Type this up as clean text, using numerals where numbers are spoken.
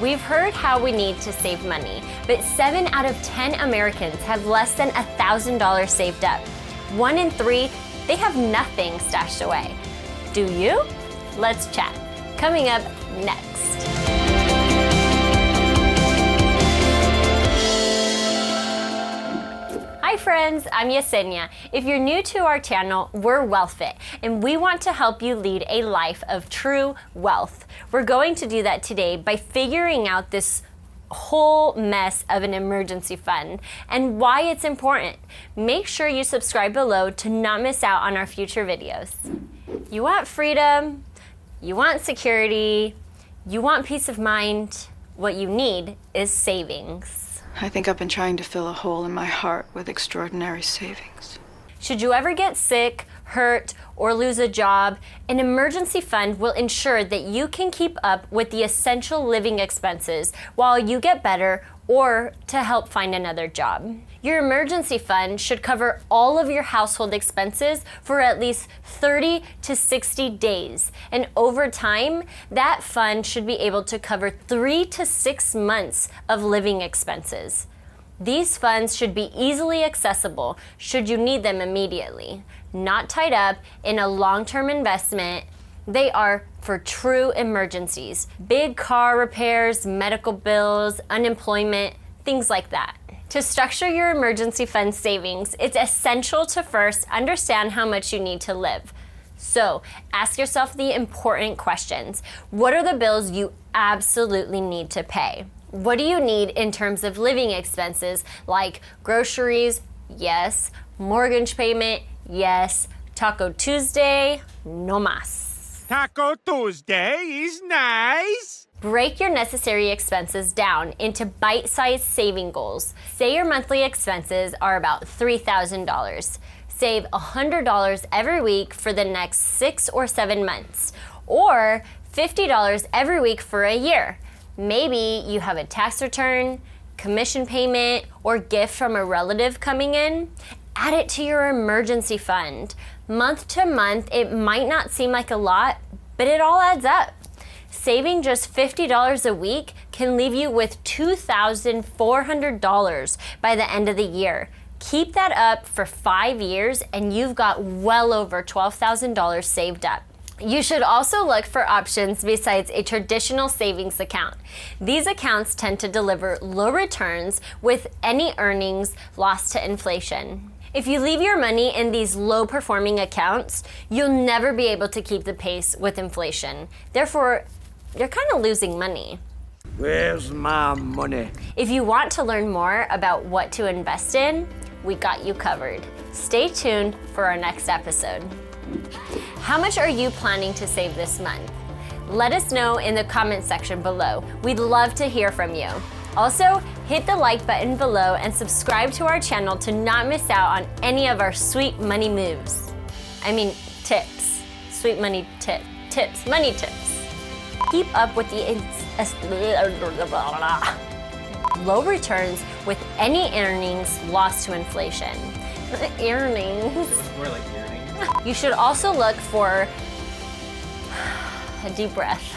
We've heard how we need to save money, but 7 out of 10 Americans have less than $1,000 saved up. 1 in 3, they have nothing stashed away. Do you? Let's chat. Coming up next. Hi friends, I'm Yesenia. If you're new to our channel, we're WealthFit, and we want to help you lead a life of true wealth. We're going to do that today by figuring out this whole mess of an emergency fund and why it's important. Make sure you subscribe below to not miss out on our future videos. You want freedom, you want security, you want peace of mind. What you need is savings. I think I've been trying to fill a hole in my heart with extraordinary savings. Should you ever get sick, hurt, or lose a job, an emergency fund will ensure that you can keep up with the essential living expenses while you get better or to help find another job. Your emergency fund should cover all of your household expenses for at least 30 to 60 days. And over time, that fund should be able to cover 3 to 6 months of living expenses. These funds should be easily accessible should you need them immediately. Not tied up in a long-term investment. They are for true emergencies. Big car repairs, medical bills, unemployment, things like that. To structure your emergency fund savings, it's essential to first understand how much you need to live. So, ask yourself the important questions. What are the bills you absolutely need to pay? What do you need in terms of living expenses like groceries? Yes. Mortgage payment? Yes. Taco Tuesday? No mas. Taco Tuesday is nice. Break your necessary expenses down into bite-sized saving goals. Say your monthly expenses are about $3,000. Save $100 every week for the next 6 or 7 months, or $50 every week for a year. Maybe you have a tax return, commission payment, or gift from a relative coming in. Add it to your emergency fund. Month to month, it might not seem like a lot, but it all adds up. Saving just $50 a week can leave you with $2,400 by the end of the year. Keep that up for 5 years and you've got well over $12,000 saved up. You should also look for options besides a traditional savings account. These accounts tend to deliver low returns with any earnings lost to inflation. If you leave your money in these low-performing accounts, you'll never be able to keep the pace with inflation. Therefore, you're kind of losing money. Where's my money? If you want to learn more about what to invest in, we got you covered. Stay tuned for our next episode. How much are you planning to save this month? Let us know in the comment section below. We'd love to hear from you. Also, hit the like button below and subscribe to our channel to not miss out on any of our sweet money moves. I mean, tips. Sweet money tips, money tips. Keep up with the low returns with any earnings lost to inflation. Earnings. More like earnings. You should also look for a deep breath.